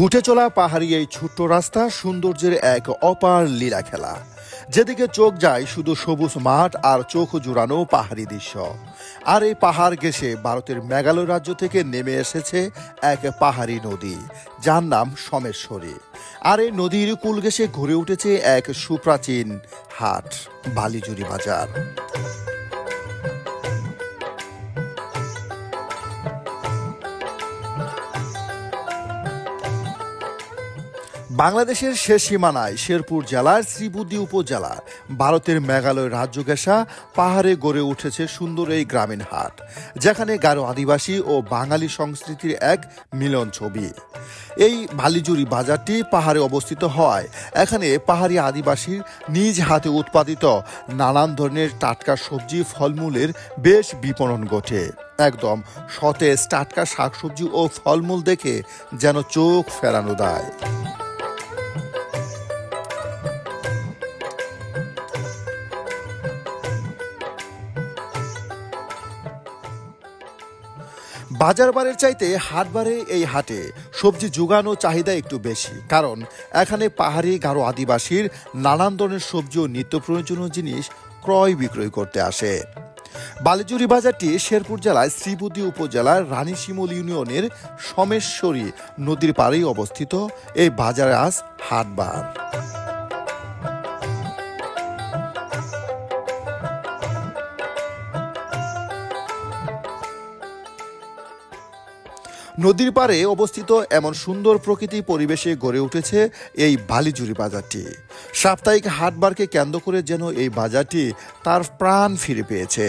ছুটে চলা পাহাড়ি এই ছোট্ট রাস্তা সৌন্দর্যের এক অপার লীলা খেলা। যেদিকে চোখ যায় শুধু সবুজ মাঠ আর চোখ জুড়ানো পাহাড়ি দৃশ্য। আর এই পাহাড় ঘেঁষে ভারতের মেঘালয় রাজ্য থেকে নেমে এসেছে এক পাহাড়ি নদী, যার নাম সোমেশ্বরী। আর এই নদীর কূল ঘেঁষে গড়ে উঠেছে এক সুপ্রাচীন হাট, বালিজুরি বাজার। বাংলাদেশের শেষ সীমানায় শেরপুর জেলার শ্রীবুদ্ধি উপজেলা, ভারতের মেঘালয় রাজ্য ঘেঁষা পাহাড়ে গড়ে উঠেছে সুন্দর এই গ্রামীণ হাট, যেখানে গারো আদিবাসী ও বাঙালি সংস্কৃতির এক মিলন ছবি। এই বালিজুরি বাজারটি পাহাড়ে অবস্থিত হওয়ায় এখানে পাহাড়ি আদিবাসীর নিজ হাতে উৎপাদিত নানান ধরনের টাটকা সবজি ফলমূলের বেশ বিপণন ঘটে। একদম সতেজ টাটকা শাকসবজি ও ফলমূল দেখে যেন চোখ ফেরানো দেয়। বাজার বারের চাইতে হাট বারে এই হাটে সবজি যোগানো চাহিদা একটু বেশি, কারণ এখানে পাহাড়ি গারো আদিবাসীর নানান ধরনের সবজি ও নিত্য প্রয়োজনীয় জিনিস ক্রয় বিক্রয় করতে আসে। বালিজুরি বাজারটি শেরপুর জেলায় শ্রীবুদ্ধি উপজেলার রানীশিমুল ইউনিয়নের সোমেশ্বরী নদীর পাড়েই অবস্থিত। এই বাজারে আজ হাটবার। নদীর পাড়ে অবস্থিত এমন সুন্দর প্রকৃতি পরিবেশে গড়ে উঠেছে এই বালিজুরি বাজারটি। সাপ্তাহিক হাটবারকে কেন্দ্র করে যেন এই বাজারটি তার প্রাণ ফিরে পেয়েছে।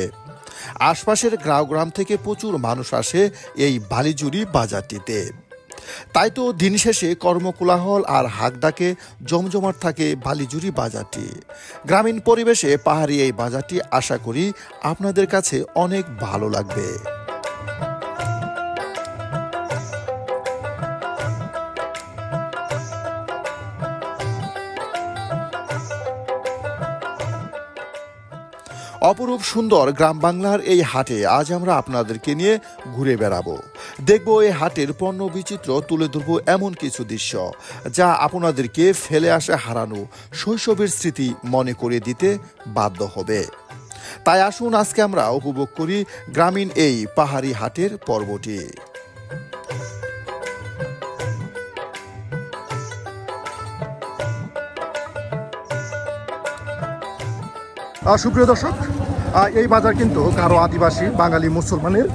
আশপাশের গ্রাম থেকে প্রচুর মানুষ আসে এই বালিজুরি বাজারটিতে। তাই তো দিন শেষে কর্মকোলাহল আর হাঁকডাকে জমজমাট থাকে বালিজুরি বাজারটি। গ্রামীণ পরিবেশে পাহাড়ি এই বাজারটি আশা করি আপনাদের কাছে অনেক ভালো লাগবে। অপরূপ সুন্দর গ্রাম বাংলার এই হাটে আজ আমরা আপনাদেরকে নিয়ে ঘুরে বেড়াবো, দেখবো এই হাটের পণ্য বিচিত্র, তুলে ধরবো এমন কিছু দৃশ্য যা আপনাদেরকে ফেলে আসা হারানো শৈশবের স্মৃতি মনে করে দিতে বাধ্য হবে। তাই আসুন আজকে আমরা উপভোগ করি গ্রামীণ এই পাহাড়ি হাটের পর্বটি। সুপ্রিয় দর্শক, এই বাজার কিন্তু গারো আদিবাসী বাঙালি মুসলমানের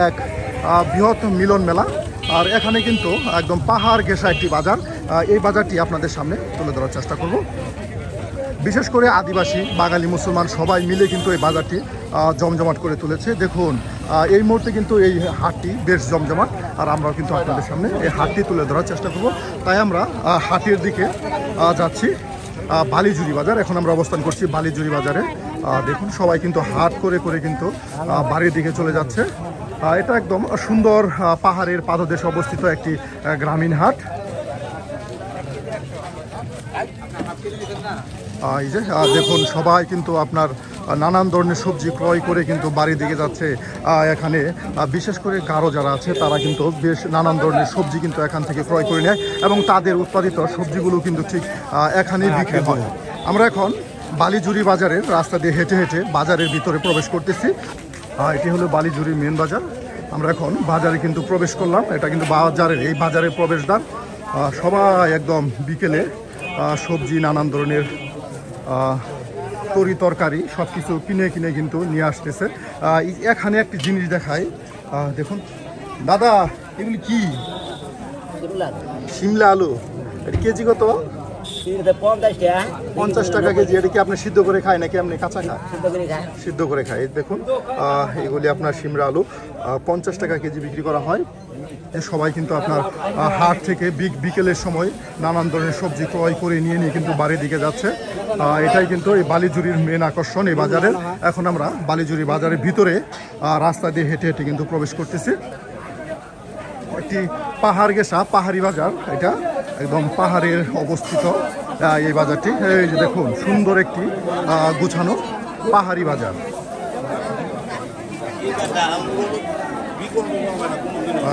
এক বৃহৎ মিলন মেলা। আর এখানে কিন্তু একদম পাহাড় ঘেঁষা একটি বাজার। এই বাজারটি আপনাদের সামনে তুলে ধরার চেষ্টা করব। বিশেষ করে আদিবাসী বাঙালি মুসলমান সবাই মিলে কিন্তু এই বাজারটি জমজমাট করে তুলেছে। দেখুন, এই মুহূর্তে কিন্তু এই হাটটি বেশ জমজমাট, আর আমরাও কিন্তু আপনাদের সামনে এই হাটটি তুলে ধরার চেষ্টা করব। তাই আমরা হাটের দিকে যাচ্ছি। বালিজুরি বাজার, এখন আমরা অবস্থান করছি বালিজুরি বাজারে। দেখুন, সবাই কিন্তু হাট করে করে কিন্তু বাড়ির দিকে চলে যাচ্ছে। এটা একদম সুন্দর পাহাড়ের পাদদেশে অবস্থিত একটি গ্রামীণ হাট। এই যে দেখুন, সবাই কিন্তু আপনার নানান ধরনের সবজি ক্রয় করে কিন্তু বাড়ির দিকে যাচ্ছে। এখানে বিশেষ করে গারো যারা আছে তারা কিন্তু বেশ নানান ধরনের সবজি কিন্তু এখান থেকে ক্রয় করে নেয়, এবং তাদের উৎপাদিত সবজিগুলো কিন্তু ঠিক এখানেই বিক্রি হয়। আমরা এখন বালিজুরি বাজারের রাস্তা দিয়ে হেঁটে হেঁটে বাজারের ভিতরে প্রবেশ করতেছি। এটি হলো বালিজুরি মেন বাজার। আমরা এখন বাজারে কিন্তু প্রবেশ করলাম। এটা কিন্তু বাজারের এই বাজারের প্রবেশদ্বার। সবাই একদম বিকেলে সবজি, নানান ধরনের তরি তরকারি সব কিছু কিনে কিনে কিন্তু নিয়ে আসতেছে। এখানে একটি জিনিস দেখায়, দেখুন দাদা, এগুলি কি? শিমলা আলু। এটা কেজি কত? 50 টাকা কেজি। এটা কি আপনি সিদ্ধ করে খায় নাকি আপনি কাঁচা খায়? সিদ্ধ করে খায়। দেখুন, এগুলি আপনার শিমলা আলু 50 টাকা কেজি বিক্রি করা হয়। সবাই কিন্তু আপনার হাট থেকে বিকেলের সময় নানান ধরনের সবজি ক্রয় করে নিয়ে কিন্তু বাড়ির দিকে যাচ্ছে। এটাই কিন্তু এই বালিজুরির মেন আকর্ষণ এই বাজারের। এখন আমরা বালিজুরি বাজারের ভিতরে রাস্তা দিয়ে হেঁটে হেঁটে কিন্তু প্রবেশ করতেছি। একটি পাহাড় ঘেঁষা পাহাড়ি বাজার, এটা একদম পাহাড়ের অবস্থিত এই বাজারটি। এই যে দেখুন, সুন্দর একটি গুছানো পাহাড়ি বাজার।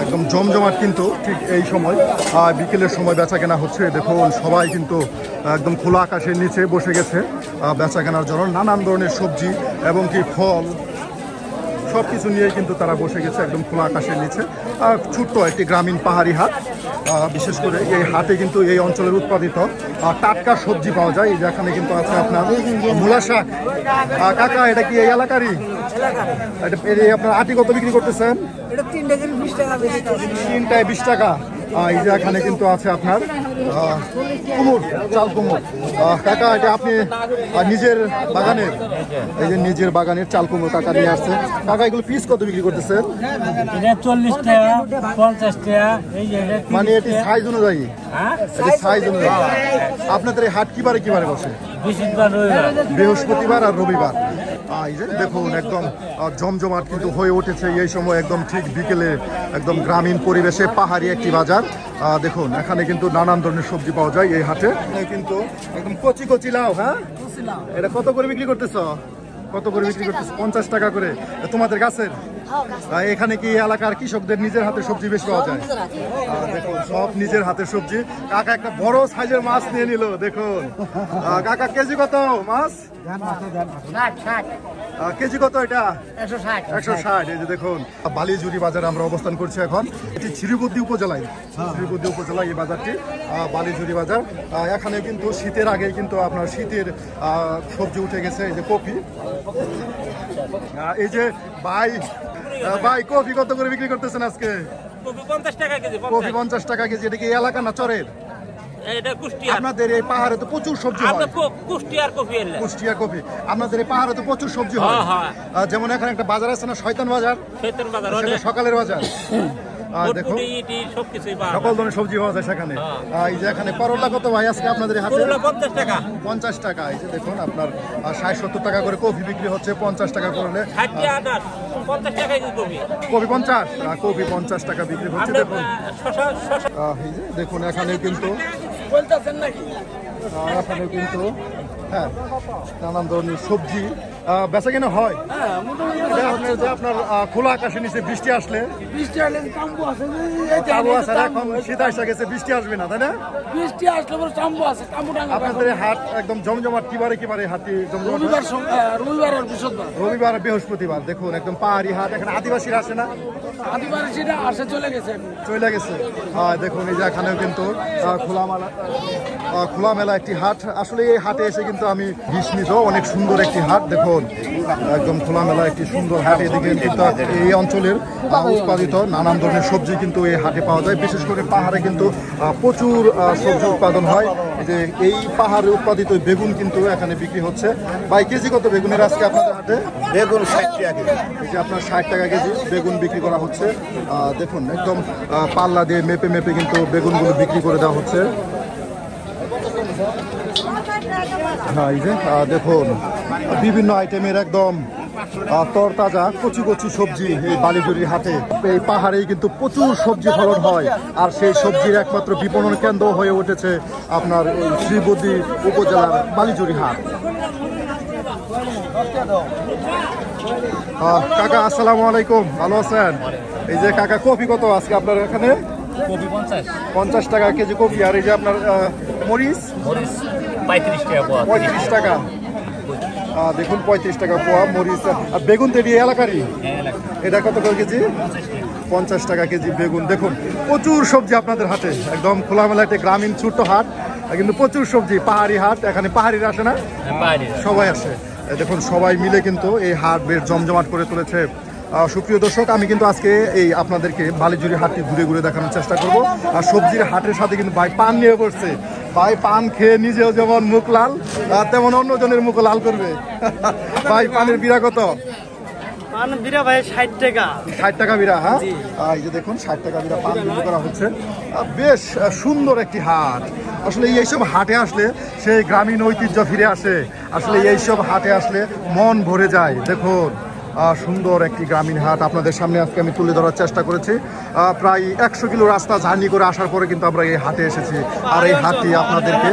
একদম জমজমাট কিন্তু ঠিক এই সময় বিকেলের সময় বেচা কেনা হচ্ছে। দেখুন সবাই কিন্তু একদম খোলা আকাশের নিচে বসে গেছে বেচা কেনার জন্য। নানান ধরনের সবজি এবং কি ফল সব কিছু নিয়ে কিন্তু তারা বসে গেছে একদম খোলা আকাশের নিচে। ছোট্ট একটি গ্রামীণ পাহাড়ি হাট। বিশেষ করে এই হাটে কিন্তু এই অঞ্চলের উৎপাদিত টাটকা সবজি পাওয়া যায়। এই যেখানে কিন্তু আছে আপনার মূলা শাক। কাকা এটা কি এই এলাকারই? আপনার আটি কত বিক্রি করতেছেন? 3টায় 20 টাকা। এই যে এখানে কিন্তু আছে আপনার কুমড়, চাল কুমড়। কাকা এটা আপনি নিজের বাগানের, এই যে নিজের বাগানের চাল কুমড়ো কাকা নিয়ে আসছে। কাকা এগুলো পিস কত বিক্রি করতেছেন? 40 টাকা, 50 টাকা। মানে এটি সাইজ অনুযায়ী, সাইজ অনুযায়ী। আপনাদের এই হাট কিবারে কিবারে বসে? বৃহস্পতিবার আর রবিবার। এই যে দেখুন একদম জমজমাট কিন্তু হয়ে উঠেছে এই সময়, একদম ঠিক বিকেলে একদম গ্রামীণ পরিবেশে পাহাড়ি একটি বাজার। দেখুন এখানে কিন্তু নানান ধরনের সবজি পাওয়া যায় এই হাটে। কিন্তু একদম কচি কচি লাউ। হ্যাঁ, এটা কত করে বিক্রি করতেছ? কত করে বিক্রি করতেছ? 50 টাকা করে। তোমাদের গাছের? এখানে কি এলাকার কৃষকদের নিজের হাতে সবজি বেশি পাওয়া যায়? দেখুন সব নিজের হাতের সবজি। কাকা একটা বড় সাইজের মাছ নিয়ে নিল। দেখুন কাকা কেজি কত মাছ? কেজি কত এটা? 160। এই যে দেখুন বালিজুরি বাজারে আমরা অবস্থান করছি এখন। এটি শ্রীবুদ্ধি উপজেলায়, শ্রীবুদ্ধি উপজেলায় এই বাজারটি বালিজুরি বাজার। এখানে কিন্তু শীতের আগে কিন্তু আপনার শীতের সবজি উঠে গেছে। এই যে কফি, এই যে ভাই কফি কত করে বিক্রি করতেছেন আজকে? কপি 50 টাকা কেজি। কফি 50 টাকা কেজি। এটা কি এলাকা না চরের? আপনাদের এই পাহাড়ে তো প্রচুর সবজি হয়। কুষ্টিয়ার কফি। আপনাদের এই পাহাড়ে তো প্রচুর সবজি হয়। যেমন এখানে একটা বাজার আছে না, শয়তান বাজার, সকালের বাজার। দেখুন সকল ধরনের সবজি পাওয়া যায় সেখানে। এই যে এখানে করলা কত ভাই আজকে আপনাদের হাতে? 50 টাকা। এই যে দেখুন আপনার 60-70 টাকা করে কফি বিক্রি হচ্ছে। 50 টাকা করলে কফি 50, কফি 50 টাকা বিক্রি হচ্ছে। দেখুন এই যে দেখুন এখানে কিন্তু হ্যাঁ নানান ধরনের সবজি বেচা কেনা হয়। আপনার খোলা আকাশের নিচে বৃষ্টি আসলে এখন শীত আসা গেছে, বৃষ্টি আসবে না তাই না? বৃষ্টি আসলে আপনাদের হাট একদম জমজমাট। কিবারে কিবারে হাতি জমজমাট? রবিবার আর বৃহস্পতিবার। দেখুন একদম পাহাড়ি হাট। এখানে আদিবাসীরা আসে না? আদিবাসীরা আসে, চলে গেছে। দেখুন এই যে এখানেও কিন্তু খোলামেলা একটি হাট। আসলে এই হাটে এসে কিন্তু আমি বিস্মিত। অনেক সুন্দর একটি হাট। দেখুন একদম খোলামেলা একটি সুন্দর হাট। এদিকে কিন্তু এই অঞ্চলের উৎপাদিত নানান ধরনের সবজি কিন্তু এই হাটে পাওয়া যায়। বিশেষ করে পাহাড়ে কিন্তু প্রচুর সবজি উৎপাদন হয়। যে এই পাহাড়ে উৎপাদিত বেগুন কিন্তু এখানে বিক্রি হচ্ছে। ভাই কেজি কত বেগুনের আজকে আপনাদের হাটে? বেগুন 60 টাকা কেজি। এই যে আপনার 60 টাকা কেজি বেগুন বিক্রি করা হচ্ছে। দেখুন একদম পাল্লা দিয়ে মেপে মেপে কিন্তু বেগুনগুলো বিক্রি করে দেওয়া হচ্ছে। হ্যাঁ এই যে দেখুন বিভিন্ন আইটেমের একদম তরতাজা কচি কচি সবজি এই বালিজুরির হাটে। এই পাহাড়েই কিন্তু প্রচুর সবজি ফলন হয়। আর সেই সবজির একমাত্র বিপণন কেন্দ্র হয়ে উঠেছে আপনার এই শ্রীবুদ্ধি উপজেলার বালিজুরি হাট। কাকা আসসালামু আলাইকুম, ভালো আছেন? এই যে কাকা কফি কত আজকে আপনার এখানে? কপি 50 টাকা কেজি কফি। আর এই যে আপনার মরিচ 35 টাকা পোয়া। 35 টাকা। দেখুন 35 টাকা পোয়া মরিচ। আর বেগুন তো এই এলাকারই? এটা কত করে কেজি? 50 টাকা কেজি বেগুন। দেখুন প্রচুর সবজি আপনাদের হাটে। একদম খোলামেলা একটা গ্রামীণ ছোট্ট হাট, কিন্তু প্রচুর সবজি। পাহাড়ি হাট। এখানে পাহাড়িরা আসে না? সবাই আসে। দেখুন সবাই মিলে কিন্তু এই হাট বেশ জমজমাট করে তুলেছে। সুপ্রিয় দর্শক, আমি কিন্তু আজকে এই আপনাদেরকে বালিজুরি হাটটি ঘুরে ঘুরে দেখানোর চেষ্টা করব। আর সবজির হাটের সাথে কিন্তু ভাই পান নিয়ে বসছে। ভাই পান খেয়ে নিজেও যেমন মুখ লাল, তেমন অন্যজনের মুখ লাল করবে। ভাই পানের বিড়া কত? পান বিড়া ভাই 60 টাকা। 60 টাকা বিড়া। হ্যাঁ এই যে দেখুন 60 টাকা বিড়া পান বিক্রি করা হচ্ছে। বেশ সুন্দর একটি হাট। আসলে এইসব হাটে আসলে সেই গ্রামীণ ঐতিহ্য ফিরে আসে। আসলে এইসব হাটে আসলে মন ভরে যায়। দেখুন সুন্দর একটি গ্রামীণ হাট আপনাদের সামনে আজকে আমি তুলে ধরার চেষ্টা করেছি। প্রায় 100 কিলো রাস্তা জার্নি করে আসার পরে কিন্তু আমরা এই হাটে এসেছি। আর এই হাটটি আপনাদেরকে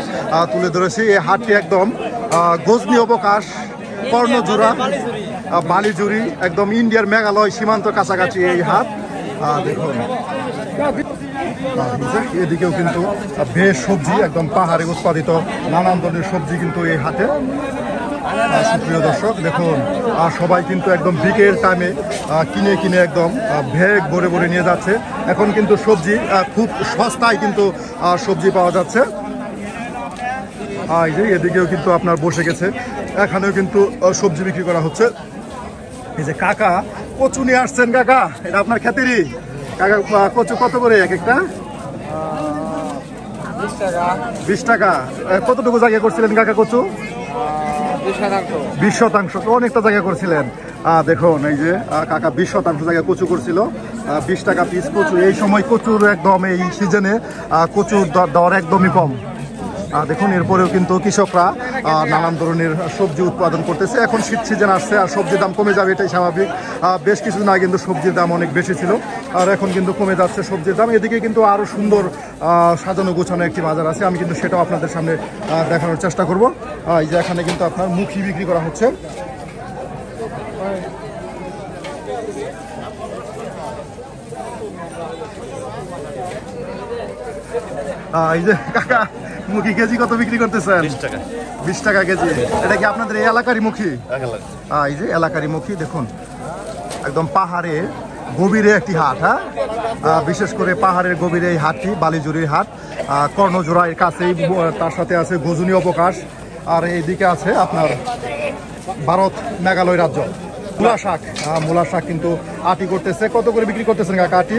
তুলে ধরেছি। এই হাটটি একদম গজনি অবকাশ কর্ণজোড়া বালিজুরি, একদম ইন্ডিয়ার মেঘালয় সীমান্ত কাছাকাছি এই হাট। দেখুন এদিকেও কিন্তু বেশ সবজি, একদম পাহাড়ে উৎপাদিত নানান ধরনের সবজি কিন্তু এই হাটে। সুপ্রিয় দর্শক দেখুন, সবাই কিন্তু একদম বিকেল টাইমে কিনে কিনে একদম ব্যাগ ভরে ভরে নিয়ে যাচ্ছে। এখন কিন্তু সবজি খুব সস্তায় কিন্তু সবজি পাওয়া যাচ্ছে। এই যে এদিকেও কিন্তু আপনার বসে গেছে, এখানেও কিন্তু সবজি বিক্রি করা হচ্ছে। এই যে কাকা কচু নিয়ে আসছেন, কাকা এটা আপনার খ্যাতিরই। কাকা কচু কত করে এক একটা? 20 টাকা। কতটুকু জায়গা করছিলেন কাকা কচু? 20 শতাংশ, অনেকটা জায়গা করছিলেন। দেখুন এই যে কাকা 20 শতাংশ জায়গা কচু করছিল। 20 টাকা পিস কচু। এই সময় কচুর একদম এই সিজনে কচুর দর একদমই কম। দেখুন এরপরেও কিন্তু কৃষকরা নানান ধরনের সবজি উৎপাদন করতেছে। এখন শীত সিজন আসছে আর সবজির দাম কমে যাবে, এটাই স্বাভাবিক। বেশ কিছুদিন আগে কিন্তু সবজির দাম অনেক বেশি ছিল, আর এখন কিন্তু কমে যাচ্ছে সবজির দাম। এদিকে কিন্তু আরও সুন্দর সাজানো গোছানো একটি বাজার আছে, আমি কিন্তু সেটাও আপনাদের সামনে দেখানোর চেষ্টা করব। এই যে এখানে কিন্তু আপনার মুখি বিক্রি করা হচ্ছে। এই যে কাকা মুখি কেজি কত বিক্রি করতেছেন? 20 টাকা কেজি। এটা কি আপনাদের এই এলাকারই মুখি? এই যে এলাকারই মুখি। দেখুন একদম পাহাড়ে গভীরে একটি হাট। হ্যাঁ, বিশেষ করে পাহাড়ের গভীরে এই হাটটি বালিজুরির হাট। কর্ণজোড়ার কাছেই, তার সাথে আছে গজনী অবকাশ, আর এইদিকে আছে আপনার ভারত মেঘালয় রাজ্য। মূলা শাক কিন্তু আটি করতেছে। কত করে বিক্রি করতেছেন কাকা আটি?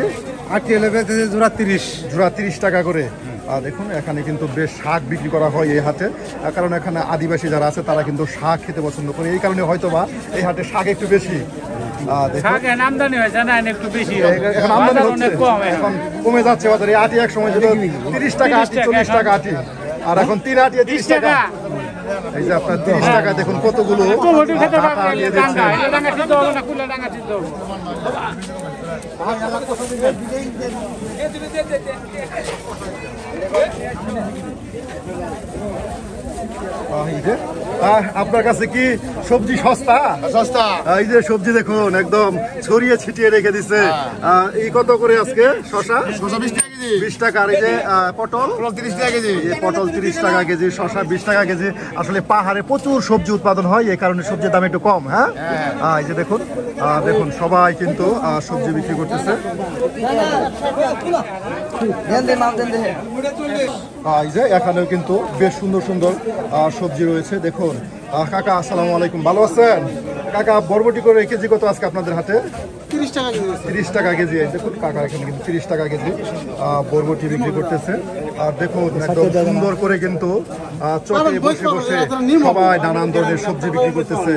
আটি এলে জোড়া 30। জোড়া 30 টাকা করে। দেখুন এখানে কিন্তু বেশ শাক বিক্রি করা হয় এই হাটে, কারণ এখানে আদিবাসী যারা আছে তারা কিন্তু শাক খেতে পছন্দ করে, এই কারণে হয়তো বা এই হাটে শাক একটু বেশি। আমদানি হয়েছে না, একটু বেশি, এখন আমদানি হচ্ছে, এখন কমে যাচ্ছে বাজারে। আটি এক সময় ছিল 30 টাকা আটি, 40 টাকা আটি, আর এখন 3 আটি 30 টাকা। এই যে আপনার 30 টাকা দেখুন কতগুলো দিয়ে দিচ্ছে। আপনার কাছে কি সবজি সস্তা? সস্তা। এই যে সবজি দেখুন একদম ছড়িয়ে ছিটিয়ে রেখে দিছে। এই কত করে আজকে শসা? 20 টাকা। আর এই যে পটল 30 টাকা কেজি। পটল 30 টাকা কেজি, শসা 20 টাকা কেজি। আসলে পাহাড়ে প্রচুর সবজি উৎপাদন হয়, এই কারণে সবজির দাম একটু কম। হ্যাঁ, এই যে দেখুন দেখুন সবাই কিন্তু সবজি বিক্রি করতেছে। এই যে এখানেও কিন্তু বেশ সুন্দর সুন্দর সবজি রয়েছে। দেখুন কাকা আসসালামু আলাইকুম, ভালো আছেন? কাকা বরবটি করে কেজি কত আজকে আপনাদের হাতে? 30 টাকা কেজি। 30 টাকা কেজি। দেখুন কাকা এখানে কিন্তু 30 টাকা কেজি বরবটি বিক্রি করতেছে। আর দেখুন একদম সুন্দর করে কিন্তু চকে বসে বসে সবাই নানান ধরনের সবজি বিক্রি করতেছে।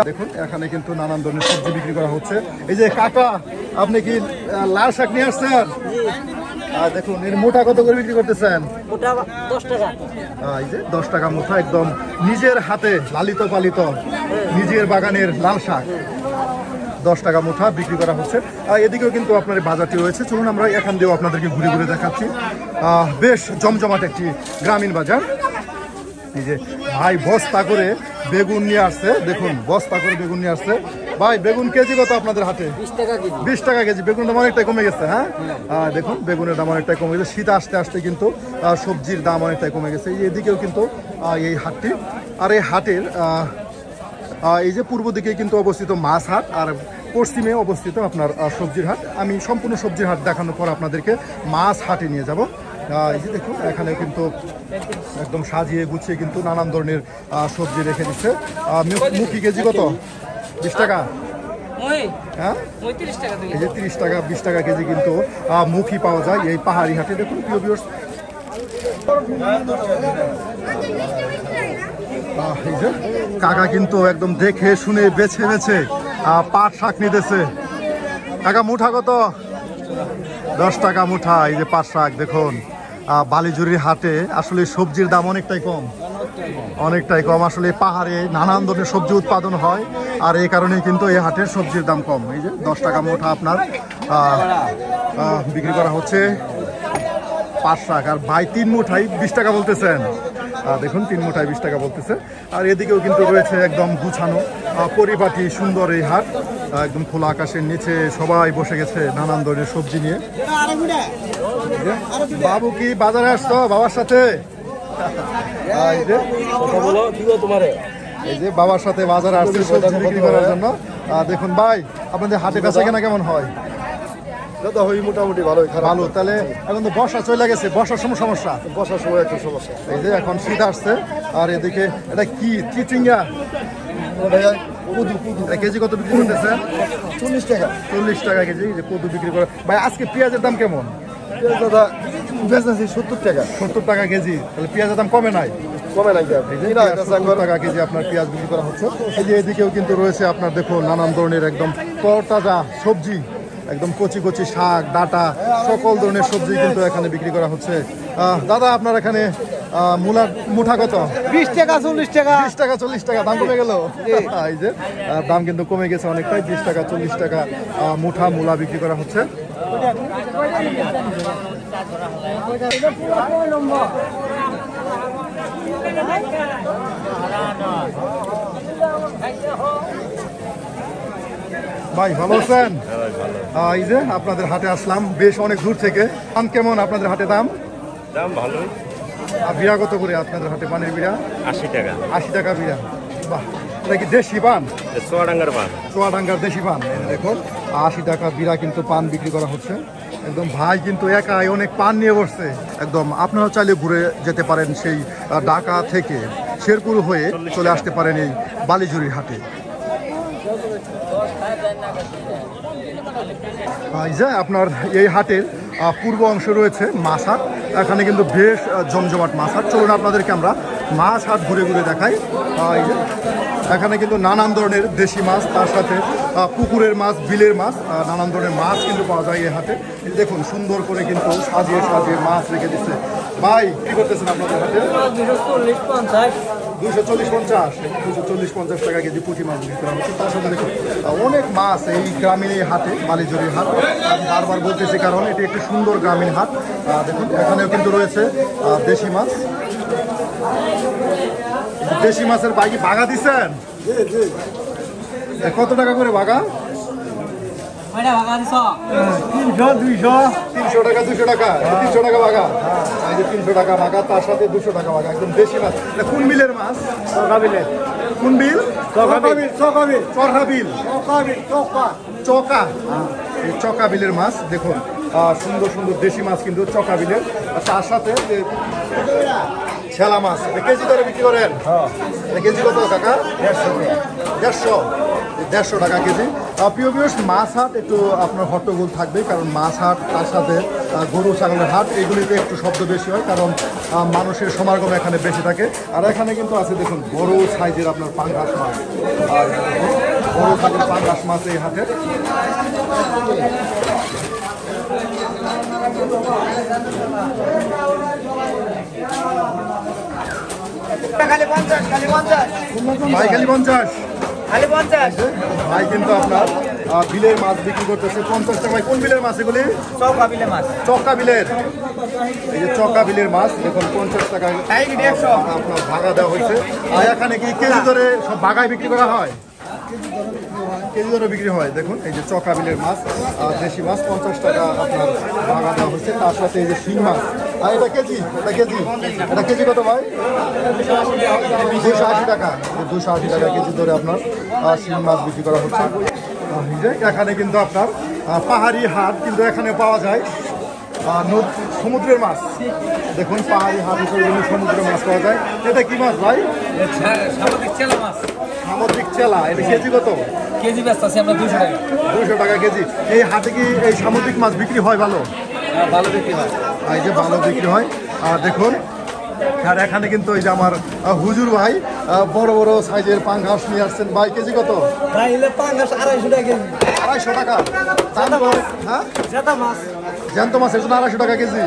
দেখুন এখানে কিন্তু নানান ধরনের সবজি বিক্রি করা হচ্ছে। এই যে কাকা আপনি কি লাল শাক নিয়ে আসছেন? দেখুন এর মোটা কত করে বিক্রি করতেছেন? 10 টাকা। এই যে 10 টাকা মুঠা, একদম নিজের হাতে লালিত পালিত নিজের বাগানের লাল শাক 10 টাকা মুঠা বিক্রি করা হচ্ছে। এদিকেও কিন্তু আপনার বাজারটি রয়েছে, চলুন আমরা এখান দিয়েও আপনাদেরকে ঘুরে ঘুরে দেখাচ্ছি। বেশ জমজমাট একটি গ্রামীণ বাজার। এই যে ভাই বস্তা করে বেগুন নিয়ে আসছে, দেখুন বস্তা করে বেগুন নিয়ে আসছে। ভাই বেগুন কেজি কত আপনাদের হাতে? 20 টাকা কেজি। বেগুনের দাম অনেকটাই কমে গেছে। হ্যাঁ, দেখুন বেগুনের দাম অনেকটাই কমে গেছে। শীত আসতে আসতে কিন্তু সবজির দাম অনেকটাই কমে গেছে। এদিকেও কিন্তু এই হাটটি, আর এই হাটের এই যে পূর্ব দিকে কিন্তু অবস্থিত মাছ হাট, আর পশ্চিমে অবস্থিত আপনার সবজির হাট। আমি সম্পূর্ণ সবজির হাট দেখানোর পর আপনাদেরকে মাছ হাটে নিয়ে যাব। এই যে দেখুন এখানে কিন্তু একদম সাজিয়ে গুছিয়ে কিন্তু নানান ধরনের সবজি রেখে দিচ্ছে। মুখি কেজি কত? 20 টাকা। হ্যাঁ, এই যে 30 টাকা 20 টাকা কেজি কিন্তু মুখি পাওয়া যায় এই পাহাড়ি হাটে। দেখুন প্রিয় ভিউয়ার্স, এই যে কাকা কিন্তু একদম দেখে শুনে বেছে বেছে পাট শাক নিতেছে। কাকা মুঠা কত? 10 টাকা মুঠা। এই যে পাট শাক দেখুন বালিজুরির হাটে আসলে সবজির দাম অনেকটাই কম, অনেকটাই কম। আসলে পাহাড়ে নানান ধরনের সবজি উৎপাদন হয়, আর এই কারণে কিন্তু এই হাটের সবজির দাম কম। এই যে 10 টাকা মুঠা আপনার বিক্রি করা হচ্ছে পাট শাক। আর ভাই 3 মুঠাই 20 টাকা বলতেছেন। দেখুন 3 মুঠায় 20 টাকা বলতেছে। আর এদিকেও কিন্তু রয়েছে একদম গুছানো পরিপাটি সুন্দর এই হাট। একদম খোলা আকাশের নিচে সবাই বসে গেছে নানান ধরনের সবজি নিয়ে। বাবু কি বাজারে আসছো বাবার সাথে? এই যে বাবার সাথে বাজারে আসছে সবজি বিক্রি করার জন্য। দেখুন ভাই, আপনাদের হাটে বেচা কেনা কেমন হয়? মোটামুটি ভালোই খারাপ। ভালো। তাহলে এখন তো বর্ষা চলে গেছে, বর্ষার সময় সমস্যা, বসার সময় একটু সমস্যা। এই যে এখন শীত আসছে। আর এদিকে এটা কি চিচিঙ্গা, এটা কেজি কত বিক্রি করতেছে? 40 টাকা। 40 টাকা কেজি যে কদু বিক্রি করে। ভাই আজকে পেঁয়াজের দাম কেমন? দাদা বেচতেছি 70 টাকা। 70 টাকা কেজি। তাহলে পেঁয়াজের দাম কমে নাই? কমে নাই। এই যে 70 টাকা কেজি আপনার পেঁয়াজ বিক্রি করা হচ্ছে। এই যে এদিকেও কিন্তু রয়েছে আপনার দেখুন নানান ধরনের একদম তরতাজা সবজি, একদম কচি কচি শাক ডাটা সকল ধরনের সবজি কিন্তু এখানে বিক্রি করা হচ্ছে। দাদা আপনার এখানে মূলার মুঠা কত? 20 টাকা 40 টাকা। 20 টাকা 40 টাকা দাম কমে গেল। এই যে দাম কিন্তু কমে গেছে অনেকটাই। 20 টাকা 40 টাকা মুঠা মূলা বিক্রি করা হচ্ছে। ভাই ভালো আছেন? এই যে আপনাদের হাটে আসলাম বেশ অনেক দূর থেকে। দাম কেমন আপনাদের হাটে? দাম ভালোই। আর বিড়া কত করে আপনাদের হাটে? পানির বিড়া 80 টাকা। 80 টাকা বিড়া। বাহ, এটা কি দেশি পান? চুয়াডাঙ্গার পান। চুয়াডাঙ্গার দেশি পান। দেখুন 80 টাকা বিড়া কিন্তু পান বিক্রি করা হচ্ছে। একদম ভাই কিন্তু একাই অনেক পান নিয়ে বসছে। একদম আপনারা চাইলে ঘুরে যেতে পারেন সেই ঢাকা থেকে শেরপুর হয়ে চলে আসতে পারেন এই বালিজুরির হাটে। এই যে আপনার এই হাটের পূর্ব অংশ রয়েছে মাছ হাট। এখানে কিন্তু বেশ জমজমাট মাছ হাট। চলুন আপনাদেরকে আমরা মাছ হাট ঘুরে ঘুরে দেখাই। এই যে এখানে কিন্তু নানান ধরনের দেশি মাছ, তার সাথে পুকুরের মাছ, বিলের মাছ, নানান ধরনের মাছ কিন্তু পাওয়া যায় এই হাটে। এই দেখুন সুন্দর করে কিন্তু সাজিয়ে সাজিয়ে মাছ রেখে দিচ্ছে। ভাই কি করতেছেন আপনাদের হাটে? 240-50 টাকা কেজি পুঁটি মাছ বিক্রি করা হচ্ছে। তার সাথে দেখুন অনেক মাছ এই গ্রামীণ এই হাটে, বালিজুরির হাট। আমি বারবার বলতেছি কারণ এটি একটি সুন্দর গ্রামীণ হাট। দেখুন এখানেও কিন্তু রয়েছে দেশি মাছ। দেশি মাছের বাকি বাগা দিচ্ছেন? কত টাকা করে বাগা? 300 টাকা 200 টাকা 300 টাকা বাগা। এই যে 300 টাকা বাগা, তার সাথে 200 টাকা বাগা। একদম দেশি মাছ। এটা কোন বিলের মাছ? চরহা বিলের। কোন বিল? চরহা বিল। চকা। এই চকা বিলের মাছ দেখুন সুন্দর সুন্দর দেশি মাছ কিন্তু চকা বিলের। আর তার সাথে ছেলা মাছ। কেজি দরে বিক্রি করেন? কেজি কত কাকা? 150 টাকা কেজি। প্রিয় ভিউয়ার্স, মাছ হাট একটু আপনার হট্টগোল থাকবে, কারণ মাছ হাট তার সাথে গরু ছাগলের হাট এগুলিতে একটু শব্দ বেশি হয়, কারণ মানুষের সমাগম এখানে বেশি থাকে। আর এখানে কিন্তু আছে দেখুন বড় সাইজের আপনার পাঙ্গাস মাছ। আর বড় সাইজের পাঙ্গাস মাছ এই হাটে। ভাই খালি 50 ভাই কিন্তু আপনার বিলের মাছ বিক্রি করতেছে 50 টাকা। কোন বিলের মাছ এগুলি? চকা বিলের। এই যে চকা বিলের মাছ দেখুন 50 টাকা আপনার ভাগা দেওয়া হয়েছে। আর এখানে কি কেজি ধরে সব ভাগায় বিক্রি করা হয়? কেজি ধরে বিক্রি হয়। দেখুন এই যে চকা বিলের মাছ, দেশি মাছ 50 টাকা আপনার ভাগা দেওয়া হচ্ছে। তার সাথে এই যে শিং মাছ। আর এটা কেজি কত ভাই? 280 টাকা। 280 টাকা কেজি ধরে আপনার শিং মাছ বিক্রি করা হচ্ছে। এখানে কিন্তু আপনার পাহাড়ি হাট কিন্তু এখানে পাওয়া যায় সমুদ্রের মাছ। দেখুন পাহাড়ি হাট হিসেবে সমুদ্রের মাছ পাওয়া যায়। এটা কি মাছ ভাই? সামুদ্রিক চেলা। এটা কেজি কত? কেজি ব্যস্ত আছে আমরা 200 টাকা। 200 টাকা কেজি। এই হাটে কি এই সামুদ্রিক মাছ বিক্রি হয় ভালো? ভালো বিক্রি হয়। এই যে ভালো বিক্রি হয়। আর দেখুন আর এখানে কিন্তু এই যে আমার হুজুর ভাই বড় বড় সাইজের পাঙ্গাস নিয়ে আসছেন। ভাই কেজি কত? ভাই এলে পাঙ্গাস 250 টাকা কেজি। 250 টাকা। হ্যাঁ জেতা মাছ। জ্যান্ত মাছ এর জন্য 250 টাকা কেজি।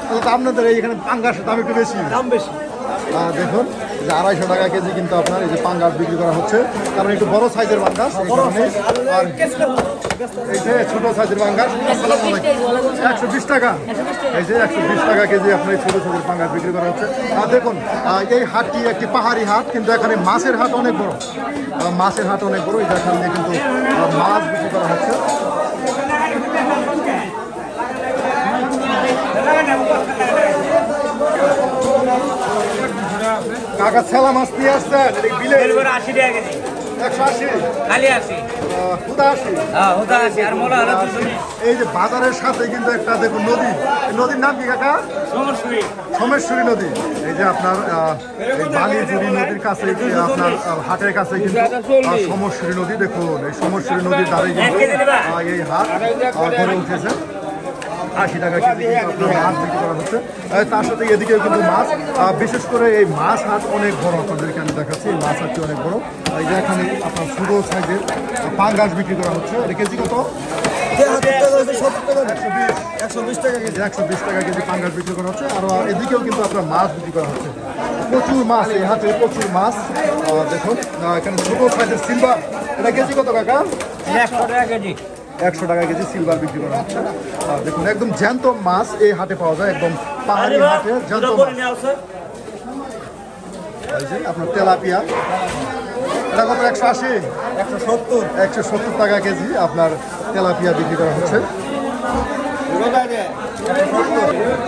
তাহলে তো আপনাদের এইখানে পাঙ্গাসের দাম একটু বেশি। দাম বেশি। দেখুন যে 250 টাকা কেজি কিন্তু আপনার এই যে পাঙ্গাস বিক্রি করা হচ্ছে, কারণ একটু বড় সাইজের পাঙ্গাস এই কারণে। আর এই যে ছোট সাইজের পাঙ্গাস 120 টাকা, এই যে 120 টাকা কেজি আপনার এই ছোট সাইজের পাঙ্গাস বিক্রি করা হচ্ছে। আর দেখুন এই হাটটি একটি পাহাড়ি হাট, কিন্তু এখানে মাছের হাট অনেক বড়, মাছের হাট অনেক বড়। এই যে এখানে কিন্তু মাছ বিক্রি করা হচ্ছে। কাকা ছেলা মাছ নিয়ে আসছেন বিলে 80 টাকা কেজি 180, খালি 80 হুদা 80। হ্যাঁ ওটা 80 আর মোলা হলো 220 এই যে বাজারের সাথে কিন্তু একটা দেখুন নদী, এই নদীর নাম কি কাকা? সমস্যা সোমেশ্বরী নদী। এই যে আপনার এই বালিজুরি নদীর কাছে আপনার হাটের কাছে কিন্তু সোমেশ্বরী নদী। দেখুন এই সোমেশ্বরী নদীর ধারে কিন্তু এই হাট গড়ে উঠেছে। 80 টাকা কেজি কিন্তু আপনার মাছ বিক্রি করা হচ্ছে। তার সাথে এদিকেও কিন্তু মাছ, বিশেষ করে এই মাছ হাট অনেক বড়, আপনাদেরকে আমি দেখাচ্ছি। এই মাছ হাটটি অনেক বড়। এই যে এখানে আপনার ছোট সাইজের পাঙ্গাস বিক্রি করা হচ্ছে। এটা কেজি কত? 120 টাকা কেজি। 120 টাকা কেজি পাঙ্গাস বিক্রি করা হচ্ছে। আর এদিকেও কিন্তু আপনার মাছ বিক্রি করা হচ্ছে। প্রচুর মাছ এই হাটে, প্রচুর মাছ। দেখুন এখানে ছোট সাইজের সিলভার, এটা কেজি কত কাকা? 100 টাকা কেজি। 100 টাকা কেজি সিলভার বিক্রি করা হচ্ছে। দেখুন একদম জ্যান্ত মাছ এই হাটে পাওয়া যায়, একদম পাহাড়ি হাটে জ্যান্ত মাছ। এই যে আপনার তেলাপিয়া, এটা কত? 180, 170 টাকা কেজি আপনার তেলাপিয়া বিক্রি করা হচ্ছে।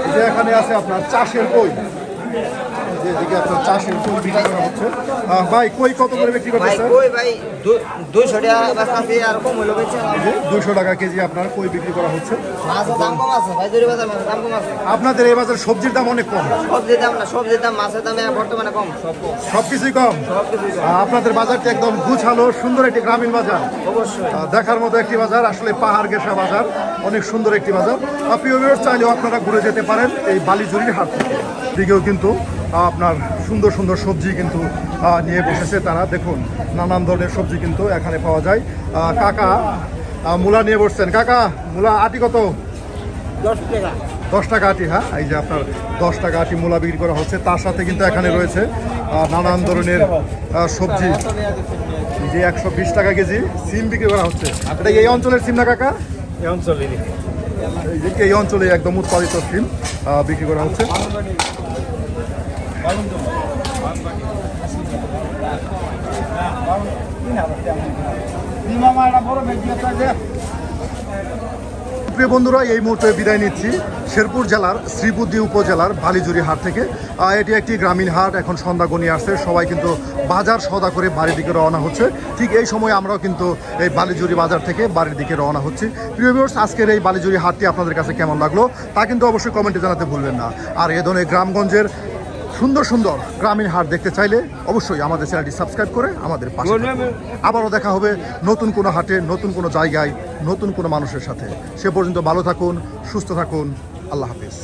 এই যে এখানে আছে আপনার চাষের কই, যেদিকে আপনার চাষের কই বিক্রি করা হচ্ছে। ভাই কই কত করে বিক্রি করতেছেন? ভাই 200 টাকা ব্যস্ত আছে, আর কম হলো বেচে। 200 টাকা কেজি আপনার কই বিক্রি করা হচ্ছে। মাছের দাম কম আছে ভাই, জরি বাজার মাছের দাম কম আছে। আপনাদের এই বাজার সবজির দাম অনেক কম। সবজির দাম না, সবজির দাম মাছের দামে বর্তমানে কম, সব কম। সবকিছুই কম। আপনাদের বাজারটি একদম গুছালো, সুন্দর একটি গ্রামীণ বাজার, অবশ্যই দেখার মতো একটি বাজার। আসলে পাহাড় ঘেঁষা বাজার, অনেক সুন্দর একটি বাজার। প্রিয় ভিউয়ার্স, চাইলেও আপনারা ঘুরে যেতে পারেন এই বালিজুরির হাট থেকে। দিকেও কিন্তু আপনার সুন্দর সুন্দর সবজি কিন্তু নিয়ে বসেছে তারা। দেখুন নানান ধরনের সবজি কিন্তু এখানে পাওয়া যায়। কাকা মূলা নিয়ে বসছেন। কাকা মূলা আটি কত? 10 টাকা। 10 টাকা আটি। হ্যাঁ, এই যে আপনার 10 টাকা আটি মূলা বিক্রি করা হচ্ছে। তার সাথে কিন্তু এখানে রয়েছে নানান ধরনের সবজি। এই যে 120 টাকা কেজি সিম বিক্রি করা হচ্ছে। এটা এই অঞ্চলের সিম না কাকা? এই অঞ্চলেরই। এই যে এই অঞ্চলে একদম উৎপাদিত সিম বিক্রি করা হচ্ছে। প্রিয় বন্ধুরা, এই মুহূর্তে বিদায় নিচ্ছি শেরপুর জেলার শ্রীবুদ্ধি উপজেলার বালিজুরি হাট থেকে। এটি একটি গ্রামীণ হাট। এখন সন্ধ্যা গনিয়ে আসছে, সবাই কিন্তু বাজার সওদা করে বাড়ির দিকে রওনা হচ্ছে। ঠিক এই সময় আমরাও কিন্তু এই বালিজুরি বাজার থেকে বাড়ির দিকে রওনা হচ্ছি। প্রিয় ভিউয়ার্স, আজকের এই বালিজুরি হাটটি আপনাদের কাছে কেমন লাগলো তা কিন্তু অবশ্যই কমেন্টে জানাতে ভুলবেন না। আর এ ধরনের গ্রামগঞ্জের সুন্দর সুন্দর গ্রামীণ হাট দেখতে চাইলে অবশ্যই আমাদের চ্যানেলটি সাবস্ক্রাইব করে আমাদের পাশে থাকুন। আবারও দেখা হবে নতুন কোনো হাটে, নতুন কোনো জায়গায়, নতুন কোনো মানুষের সাথে। সে পর্যন্ত ভালো থাকুন, সুস্থ থাকুন। আল্লাহ হাফেজ।